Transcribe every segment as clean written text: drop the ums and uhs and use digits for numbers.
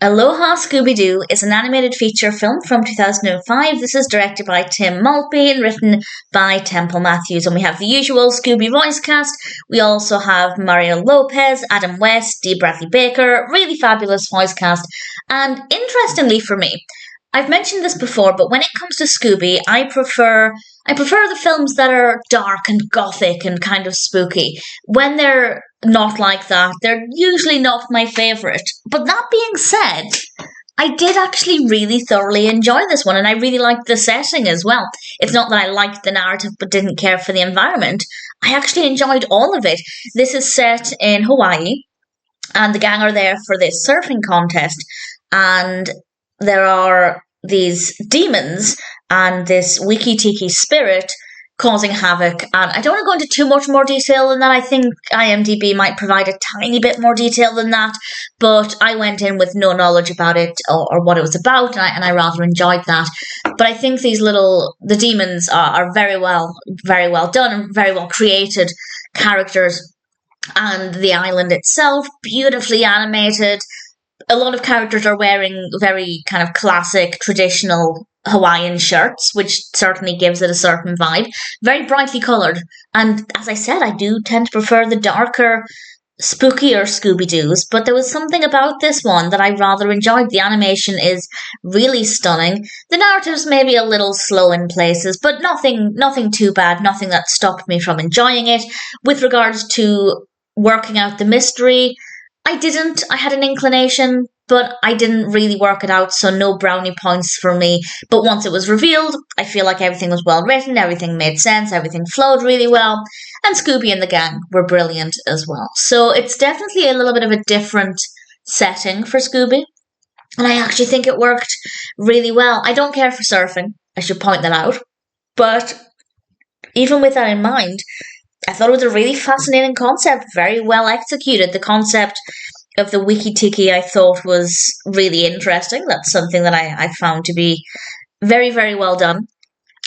Aloha, Scooby-Doo is an animated feature film from 2005. This is directed by Tim Maltby and written by Temple Mathews. And we have the usual Scooby voice cast. We also have Mario Lopez, Adam West, Dee Bradley Baker, really fabulous voice cast. And interestingly for me, I've mentioned this before, but when it comes to Scooby, I prefer the films that are dark and gothic and kind of spooky. When they're not like that, they're usually not my favourite. But that being said, I did actually really thoroughly enjoy this one, and I really liked the setting as well. It's not that I liked the narrative but didn't care for the environment. I actually enjoyed all of it. This is set in Hawaii, and the gang are there for this surfing contest, and there are these demons and this Wiki-Tiki spirit causing havoc. And I don't want to go into too much more detail than that. I think IMDb might provide a tiny bit more detail than that, but I went in with no knowledge about it or what it was about, and I rather enjoyed that. But I think the demons are very well done and very well created characters, and the island itself, beautifully animated. A lot of characters are wearing very kind of classic, traditional Hawaiian shirts, which certainly gives it a certain vibe. Very brightly coloured. And as I said, I do tend to prefer the darker, spookier Scooby-Doos, but there was something about this one that I rather enjoyed. The animation is really stunning. The narrative's maybe a little slow in places, but nothing too bad, nothing that stopped me from enjoying it. With regards to working out the mystery, I didn't. I had an inclination, but I didn't really work it out, so no brownie points for me. But once it was revealed, I feel like everything was well written, everything made sense, everything flowed really well, and Scooby and the gang were brilliant as well. So it's definitely a little bit of a different setting for Scooby, and I actually think it worked really well. I don't care for surfing, I should point that out, but even with that in mind, I thought it was a really fascinating concept, very well executed. The concept of the Wiki-Tiki I thought was really interesting. That's something that I found to be very, very well done.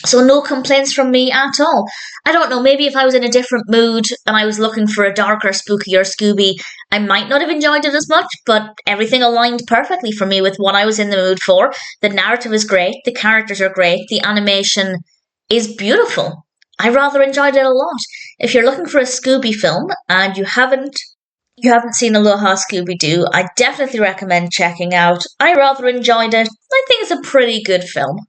So no complaints from me at all. I don't know, maybe if I was in a different mood and I was looking for a darker, spookier Scooby, I might not have enjoyed it as much, but everything aligned perfectly for me with what I was in the mood for. The narrative is great, the characters are great, the animation is beautiful. I rather enjoyed it a lot. If you're looking for a Scooby film and you haven't seen Aloha Scooby-Doo, I definitely recommend checking out. I rather enjoyed it. I think it's a pretty good film.